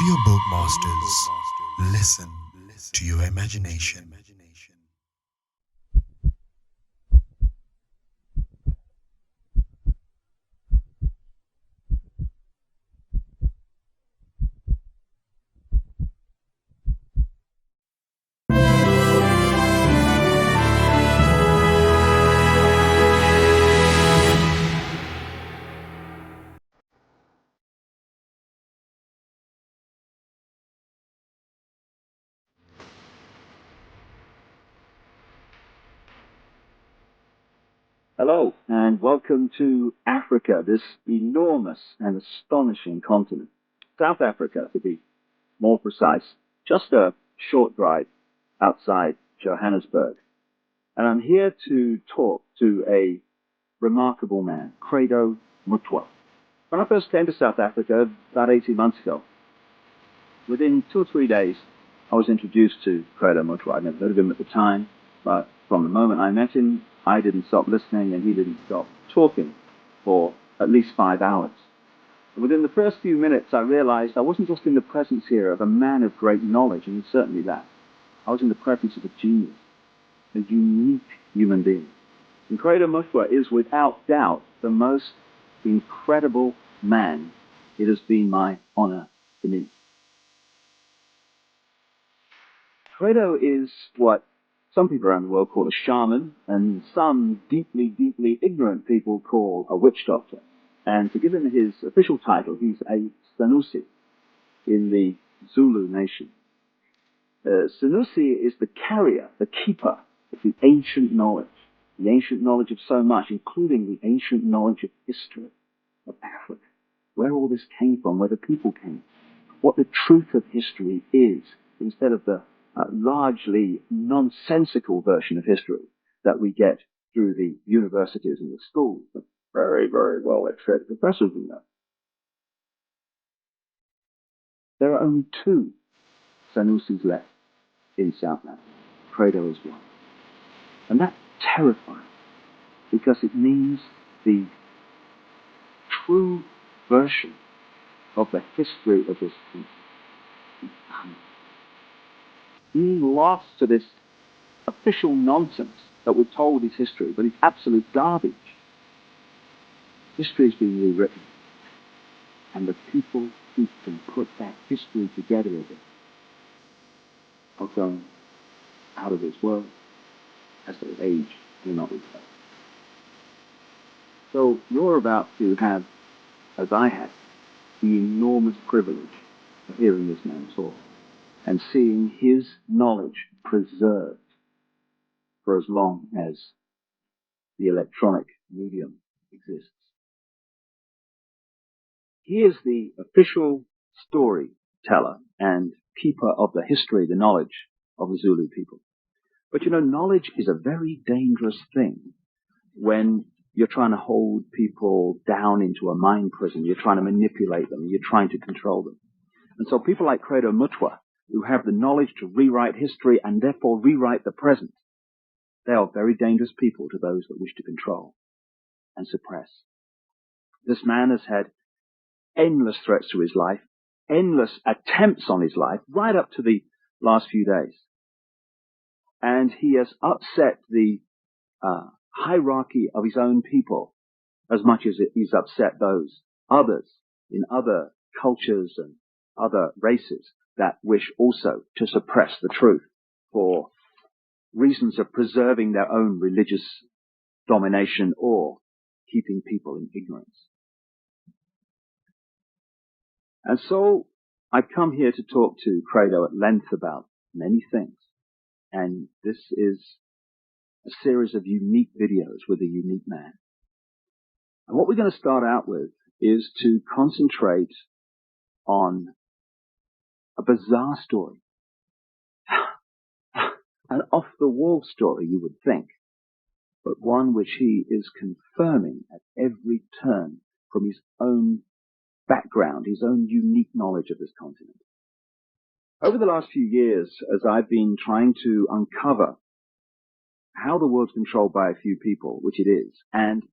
your bookmasters. Listen to your imagination. Hello, and welcome to Africa, this enormous and astonishing continent. South Africa, to be more precise, just a short drive outside Johannesburg. And I'm here to talk to a remarkable man, Credo Mutwa. When I first came to South Africa about 18 months ago, within 2 or 3 days, I was introduced to Credo Mutwa. I'd never heard of him at the time, but from the moment I met him, I didn't stop listening and he didn't stop talking for at least 5 hours. And within the first few minutes, I realized I wasn't just in the presence here of a man of great knowledge, and he's certainly that. I was in the presence of a genius, a unique human being. And Credo Mutwa is without doubt the most incredible man it has been my honor to meet. Credo is what some people around the world call a shaman, and some deeply, deeply ignorant people call a witch doctor. And to give him his official title, he's a Sanusi in the Zulu nation. Sanusi is the carrier, the keeper of the ancient knowledge of so much, including the ancient knowledge of history of Africa, where all this came from, where the people came, what the truth of history is, instead of the largely nonsensical version of history that we get through the universities and the schools. The very, very well-educated professors in that. There are only 2 Sanusis left in South Africa. Credo is one. And that's terrifying, because it means the true version of the history of this country is gone. Being lost to this official nonsense that we're told is history, but it's absolute garbage. History is being rewritten, and the people who can put that history together again are going out of this world as they age and not recover. So you're about to have, as I had, the enormous privilege of hearing this man talk and seeing his knowledge preserved for as long as the electronic medium exists. He is the official storyteller and keeper of the history, the knowledge of the Zulu people. But you know, knowledge is a very dangerous thing when you're trying to hold people down into a mind prison, you're trying to manipulate them, you're trying to control them. And so people like Credo Mutwa, who have the knowledge to rewrite history and therefore rewrite the present, they are very dangerous people to those that wish to control and suppress. This man has had endless threats to his life, endless attempts on his life, right up to the last few days. And he has upset the hierarchy of his own people as much as he's upset those others in other cultures and other races that wish also to suppress the truth for reasons of preserving their own religious domination or keeping people in ignorance. And so I've come here to talk to Credo at length about many things. And this is a series of unique videos with a unique man. And what we're going to start out with is to concentrate on a bizarre story. An off-the-wall story, you would think, but one which he is confirming at every turn from his own background, his own unique knowledge of this continent. Over the last few years, as I've been trying to uncover how the world's controlled by a few people, which it is, and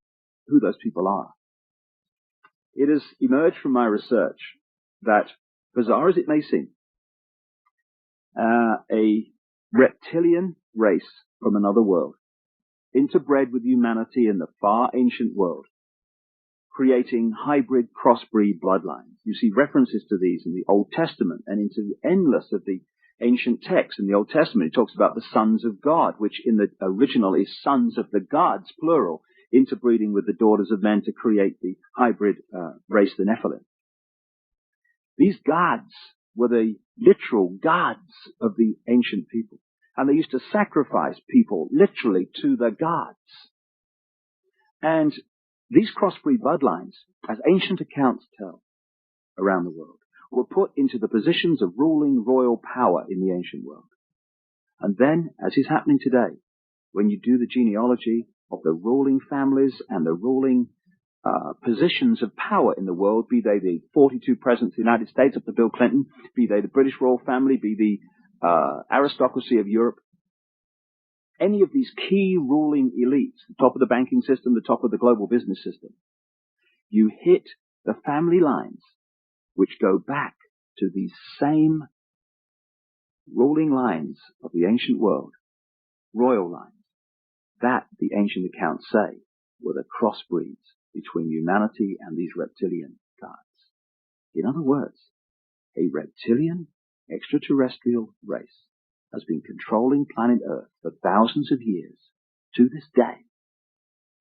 who those people are, it has emerged from my research that bizarre as it may seem, a reptilian race from another world, interbred with humanity in the far ancient world, creating hybrid crossbreed bloodlines. You see references to these in the Old Testament and into endless of the ancient texts. In the Old Testament, it talks about the sons of God, which in the original is sons of the gods, plural, interbreeding with the daughters of men to create the hybrid race, the Nephilim. These gods were the literal gods of the ancient people. And they used to sacrifice people literally to the gods. And these crossbreed bloodlines, as ancient accounts tell around the world, were put into the positions of ruling royal power in the ancient world. And then, as is happening today, when you do the genealogy of the ruling families and the ruling positions of power in the world, be they the 42 presidents of the United States up to Bill Clinton, be they the British royal family, be the aristocracy of Europe, any of these key ruling elites, the top of the banking system, the top of the global business system, you hit the family lines which go back to these same ruling lines of the ancient world, royal lines, that the ancient accounts say were the crossbreeds between humanity and these reptilian gods. In other words, a reptilian extraterrestrial race has been controlling planet Earth for thousands of years to this day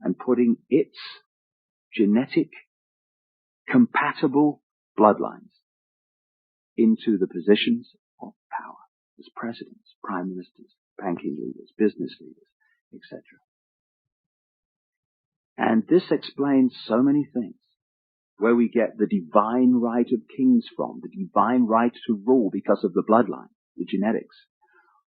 and putting its genetic compatible bloodlines into the positions of power as presidents, prime ministers, banking leaders, business leaders, etc. And this explains so many things, where we get the divine right of kings from, the divine right to rule because of the bloodline, the genetics.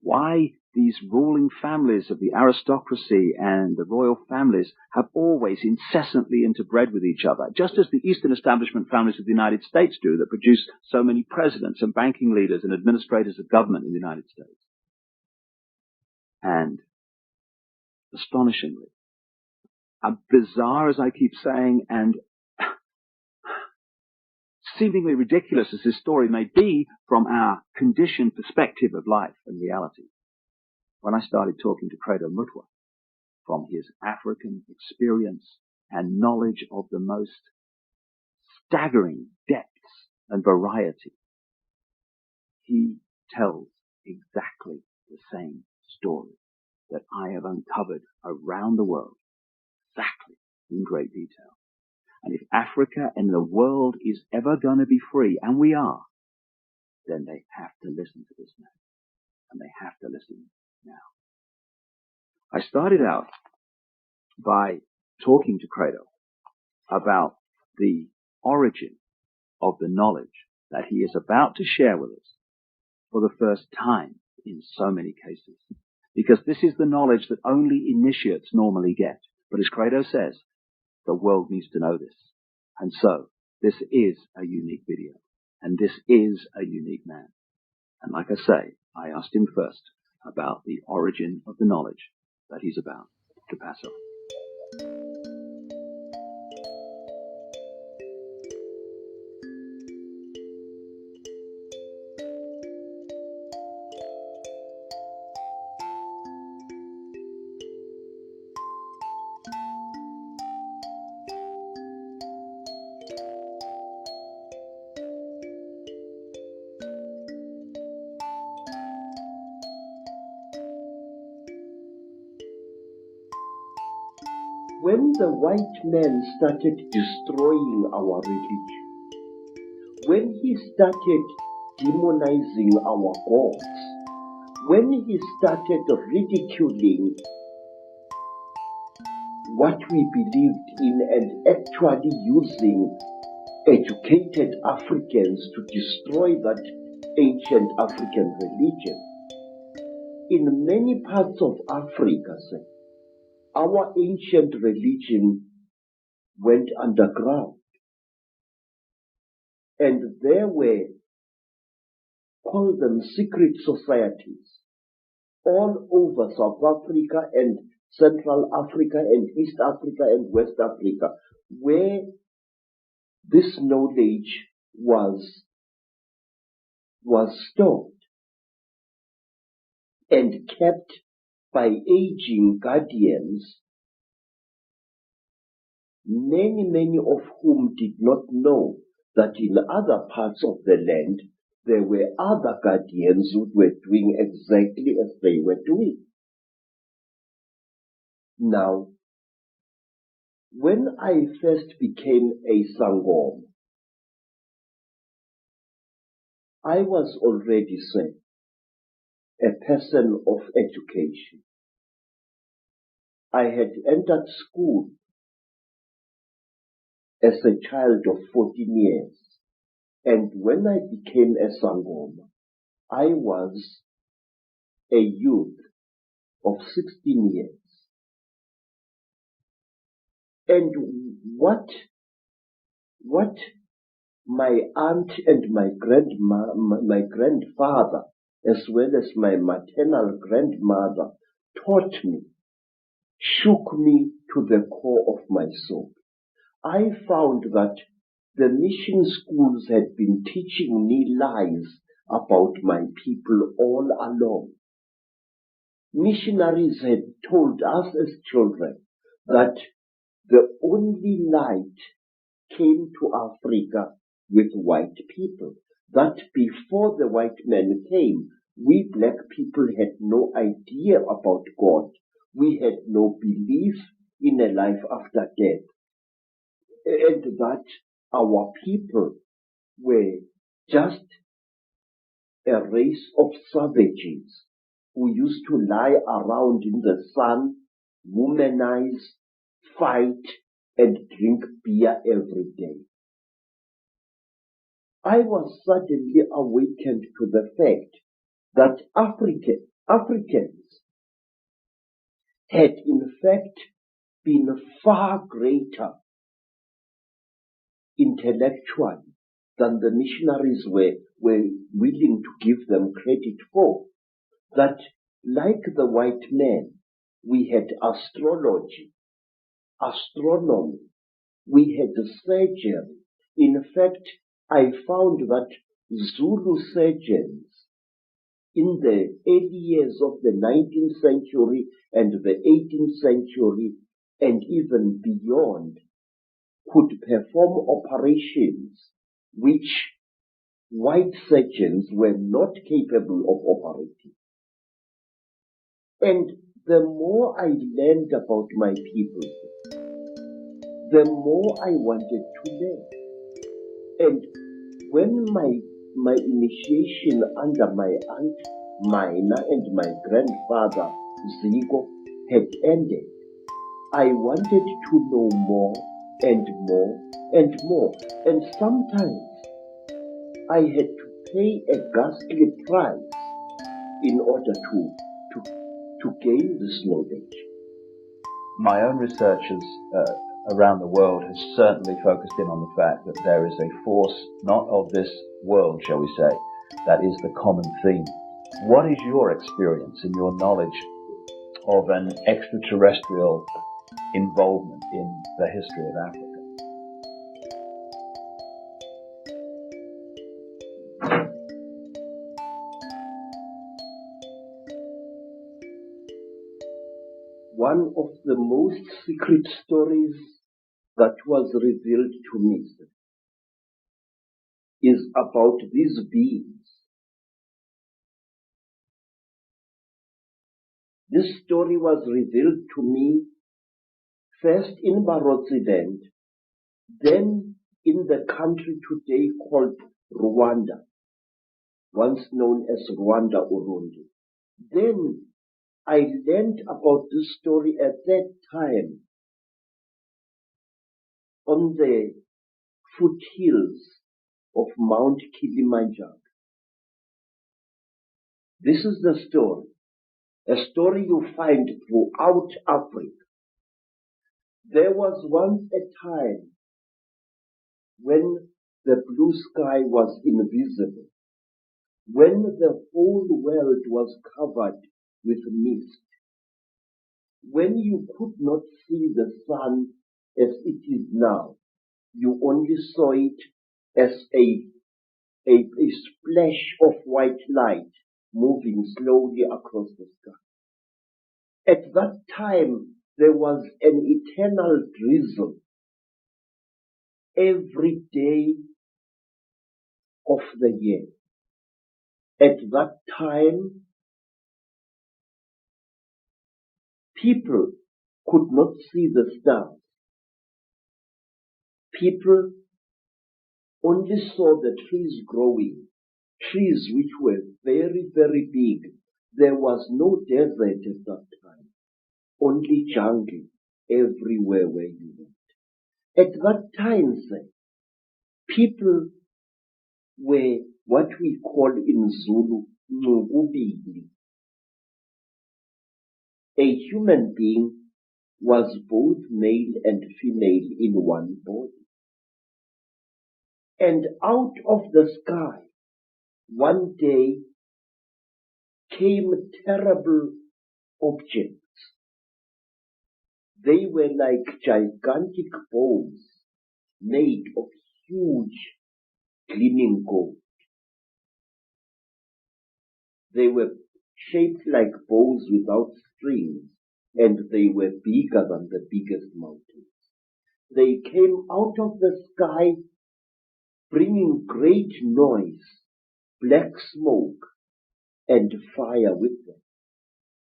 Why these ruling families of the aristocracy and the royal families have always incessantly interbred with each other, just as the Eastern establishment families of the United States do, that produce so many presidents and banking leaders and administrators of government in the United States. And astonishingly, bizarre as I keep saying, and seemingly ridiculous as this story may be from our conditioned perspective of life and reality, when I started talking to Credo Mutwa from his African experience and knowledge of the most staggering depths and variety, he tells exactly the same story that I have uncovered around the world, exactly in great detail. And if Africa and the world is ever going to be free, and we are, then they have to listen to this man. And they have to listen now. I started out by talking to Credo about the origin of the knowledge that he is about to share with us for the first time in so many cases. Because this is the knowledge that only initiates normally get. But as Credo says, the world needs to know this. And so, this is a unique video. And this is a unique man. And like I say, I asked him first about the origin of the knowledge that he's about to pass on. When the white man started destroying our religion, when he started demonizing our gods, when he started ridiculing what we believed in and actually using educated Africans to destroy that ancient African religion, in many parts of Africa, our ancient religion went underground. And there were, call them secret societies, all over South Africa and Central Africa and East Africa and West Africa, where this knowledge was was stored and kept by aging guardians, many of whom did not know that in other parts of the land there were other guardians who were doing exactly as they were doing. Now, when I first became a Sangom, I was already, say, a person of education. I had entered school as a child of 14 years, and when I became a Sangom, I was a youth of 16 years. And what my aunt and my grandfather, as well as my maternal grandmother, taught me, shook me to the core of my soul. I found that the mission schools had been teaching me lies about my people all along. Missionaries had told us as children that the only light came to Africa with white people, that before the white men came, we black people had no idea about God. We had no belief in a life after death, and that our people were just a race of savages who used to lie around in the sun, womanize, fight, and drink beer every day. I was suddenly awakened to the fact that Africans had in fact been far greater intellectually than the missionaries were willing to give them credit for. That, like the white men, we had astrology, astronomy, we had surgery. In fact, I found that Zulu surgeons in the early years of the 19th century and the 18th century and even beyond could perform operations which white surgeons were not capable of operating. And the more I learned about my people, the more I wanted to learn. And when my initiation under my aunt Mina and my grandfather Zigo had ended, I wanted to know more and more and more. And sometimes I had to pay a ghastly price in order to gain this knowledge. My own researches around the world has certainly focused in on the fact that there is a force not of this world, shall we say, that is the common theme. What is your experience and your knowledge of an extraterrestrial involvement in the history of Africa? One of the most secret stories that was revealed to me is about these beings. This story was revealed to me first in Barotse land, then in the country today called Rwanda, once known as Rwanda Urundi. Then I learned about this story at that time on the foothills of Mount Kilimanjaro. This is the story, a story you find throughout Africa. There was once a time when the blue sky was invisible, when the whole world was covered with mist, when you could not see the sun as it is now. You only saw it as a splash of white light moving slowly across the sky. At that time, there was an eternal drizzle every day of the year. At that time, people could not see the stars. People only saw the trees growing, trees which were very, very big. There was no desert at that time, only jungle everywhere where you went. At that time, sir, people were what we call in Zulu, ngubili. A human being was both male and female in one body. And out of the sky, one day came terrible objects. They were like gigantic bows made of huge gleaming gold. They were shaped like bows without strings, and they were bigger than the biggest mountains. They came out of the sky bringing great noise, black smoke, and fire with them.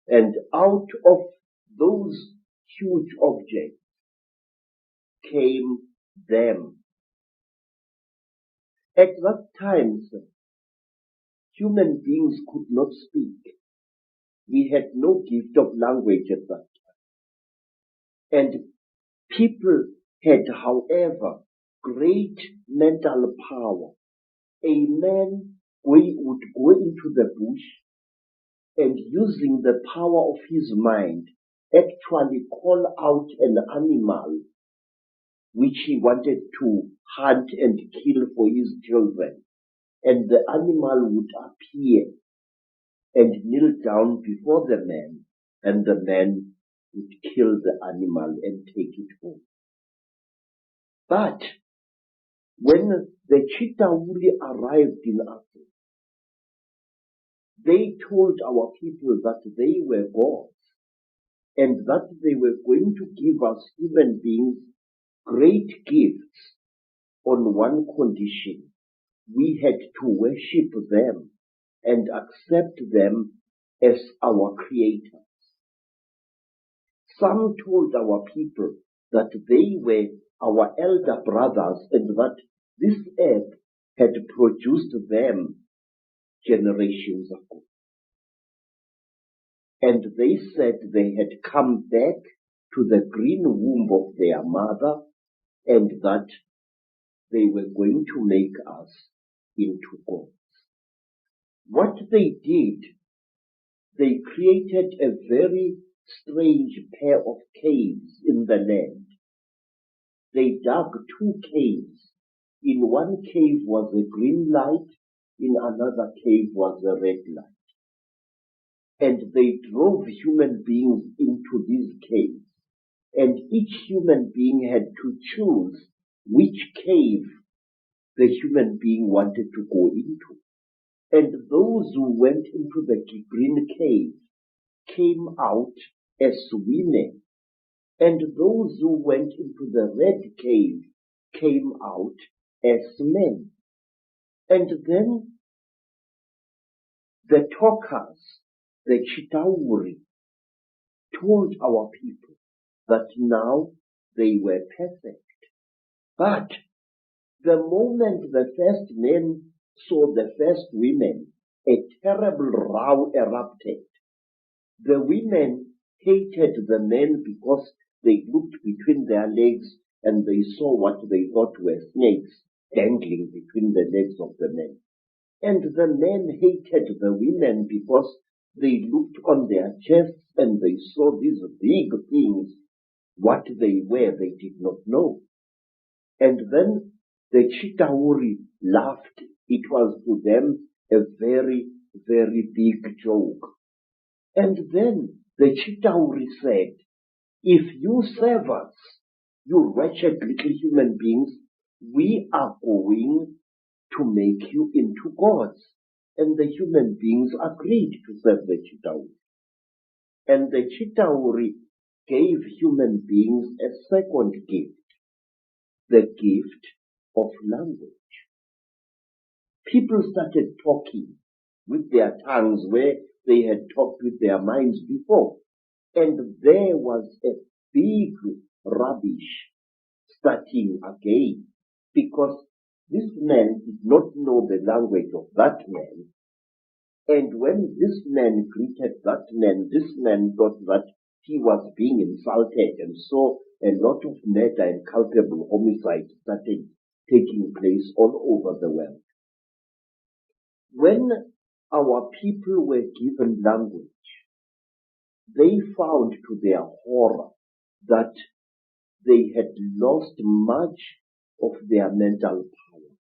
And out of those huge objects came them. At that time, sir, human beings could not speak. We had no gift of language at that time. And people had, however, great mental power. A man would go into the bush and using the power of his mind actually call out an animal which he wanted to hunt and kill for his children. And the animal would appear and kneel down before the man, and the man would kill the animal and take it home. But when the Chitauri arrived in Africa, they told our people that they were gods and that they were going to give us human beings great gifts on one condition. We had to worship them and accept them as our creators. Some told our people that they were our elder brothers and that this earth had produced them generations ago. And they said they had come back to the green womb of their mother and that they were going to make us into gods. What they did, they created a very strange pair of caves in the land. They dug 2 caves. In one cave was a green light, in another cave was a red light. And they drove human beings into these caves. And each human being had to choose which cave the human being wanted to go into. And those who went into the green cave came out as women. And those who went into the red cave came out as men. And then the talkers, the Chitauri, told our people that now they were perfect. But the moment the first men saw the first women, a terrible row erupted. The women hated the men because they looked between their legs and they saw what they thought were snakes dangling between the legs of the men. And the men hated the women because they looked on their chests and they saw these big things. What they were, they did not know. And then the Chitauri laughed. It was to them a very, very big joke. And then the Chitauri said, if you serve us, you wretched little human beings, we are going to make you into gods. And the human beings agreed to serve the Chitauri. And the Chitauri gave human beings a second gift, the gift of language. People started talking with their tongues where they had talked with their minds before. And there was a big rubbish starting again, because this man did not know the language of that man. And when this man greeted that man, this man thought that he was being insulted, and so a lot of murder and culpable homicide started taking place all over the world. When our people were given language, they found to their horror that they had lost much of their mental powers.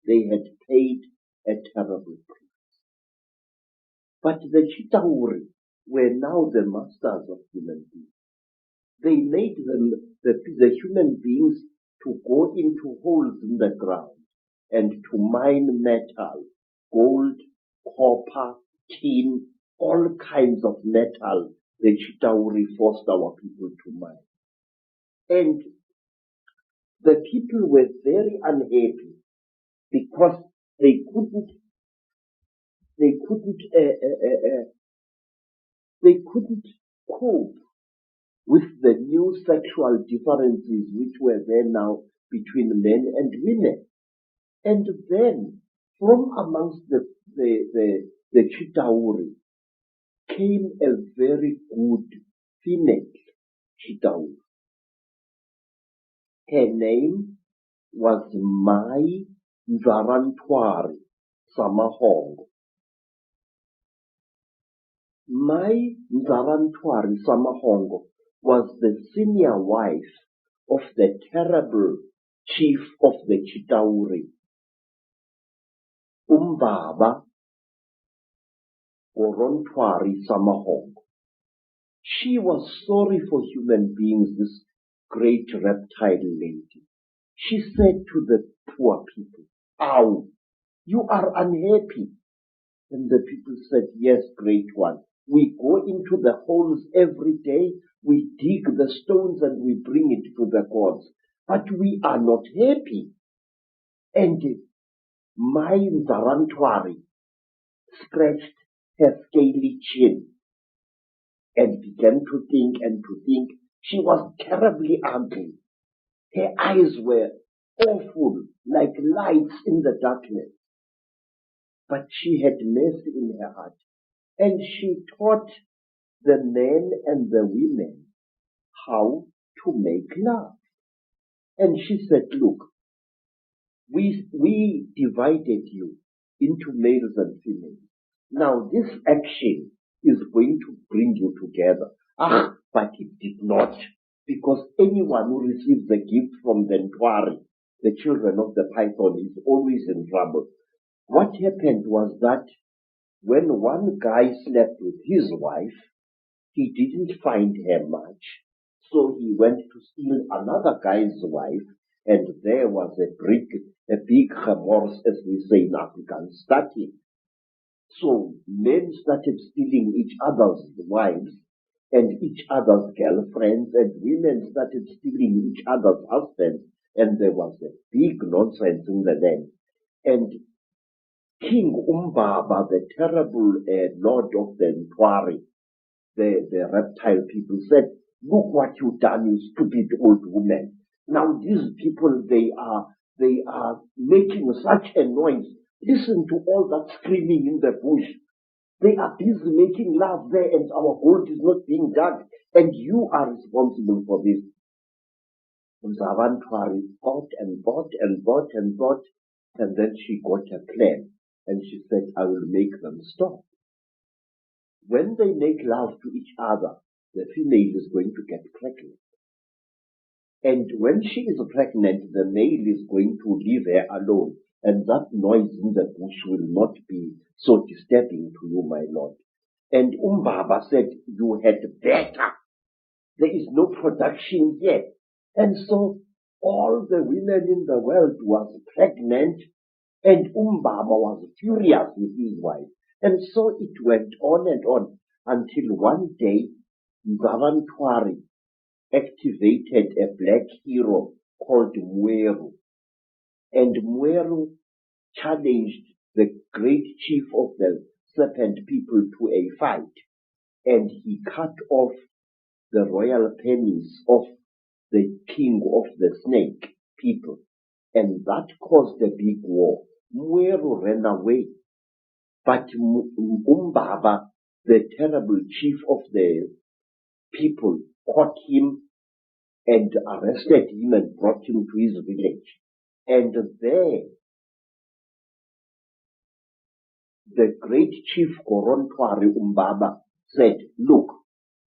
They had paid a terrible price. But the Chitauri were now the masters of human beings. They made them, the human beings, to go into holes in the ground and to mine metal, gold, copper, tin, all kinds of metal. The Chitauri forced our people to mine. And the people were very unhappy because they couldn't cope with the new sexual differences which were there now between men and women. And then from amongst the Chitauri came a very good female Chitauri. Her name was Mai Nzarantwari Samahongo. Mai Nzarantwari Samahongo was the senior wife of the terrible chief of the Chitauri, Umbaba Orontwari Samahongo. She was sorry for human beings, this great reptile lady. She said to the poor people, "Ow, you are unhappy." And the people said, "Yes, great one. We go into the holes every day, we dig the stones and we bring it to the gods, but we are not happy." And Mai Nzarantwari scratched her scaly chin and began to think and to think. She was terribly ugly. Her eyes were awful, like lights in the darkness. But she had mercy in her heart. And she taught the men and the women how to make love. And she said, "Look, we divided you into males and females. Now this action is going to bring you together." But it did not, because anyone who receives the gift from the Ntwari, the children of the python, is always in trouble. What happened was that when one guy slept with his wife, he didn't find her much, so he went to steal another guy's wife, and there was a big remorse, as we say in African, starting. So men started stealing each other's wives and each other's girlfriends, and women started stealing each other's husbands, and there was a big nonsense in the land. And King Umbaba, the terrible lord of the Ntwari, the reptile people, said, "Look what you've done, you stupid old woman. Now these people, they are making such a noise. Listen to all that screaming in the bush. They are busy making love there, and our gold is not being dug, and you are responsible for this." Nzarantwari bought and bought and bought and bought, and then she got a plan, and she said, "I will make them stop. When they make love to each other, the female is going to get pregnant. And when she is pregnant, the male is going to leave her alone, and that noise in the bush will not be so disturbing to you, my lord." And Umbaba said, "You had better. There is no production yet." And so all the women in the world was pregnant And Umbaba was furious with his wife. And so it went on and on until one day Chitauri activated a black hero called Mweru. And Mweru challenged the great chief of the serpent people to a fight. And he cut off the royal penis of the king of the snake people. And that caused a big war. Mweru ran away. But Umbaba, the terrible chief of the people, caught him and arrested him and brought him to his village. And there, the great chief Korontwari Umbaba said, look,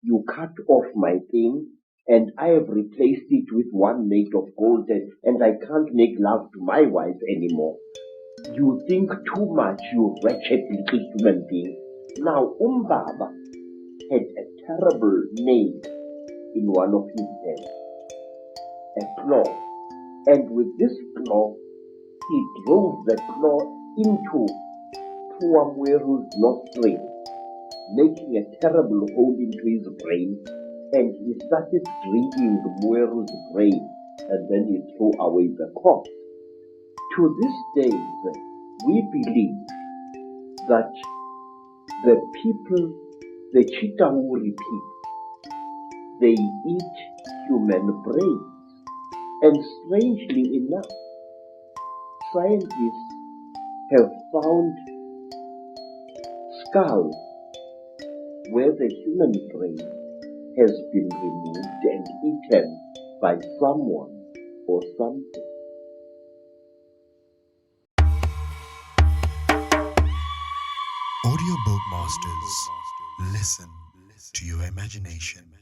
you cut off my thing, and I have replaced it with one made of gold, and I can't make love to my wife anymore. You think too much, you wretched little human being. Now, Umbaba had a terrible name in one of his hands, a claw. And with this claw, he drove the claw into poor Mweru's nostril, making a terrible hole into his brain, and he started drinking Mweru's brain, and then he threw away the corpse. To this day, we believe that the people, the Chitauri people, they eat human brains. And strangely enough, scientists have found skulls where the human brain has been removed and eaten by someone or something. Audiobook Masters. Listen to your imagination.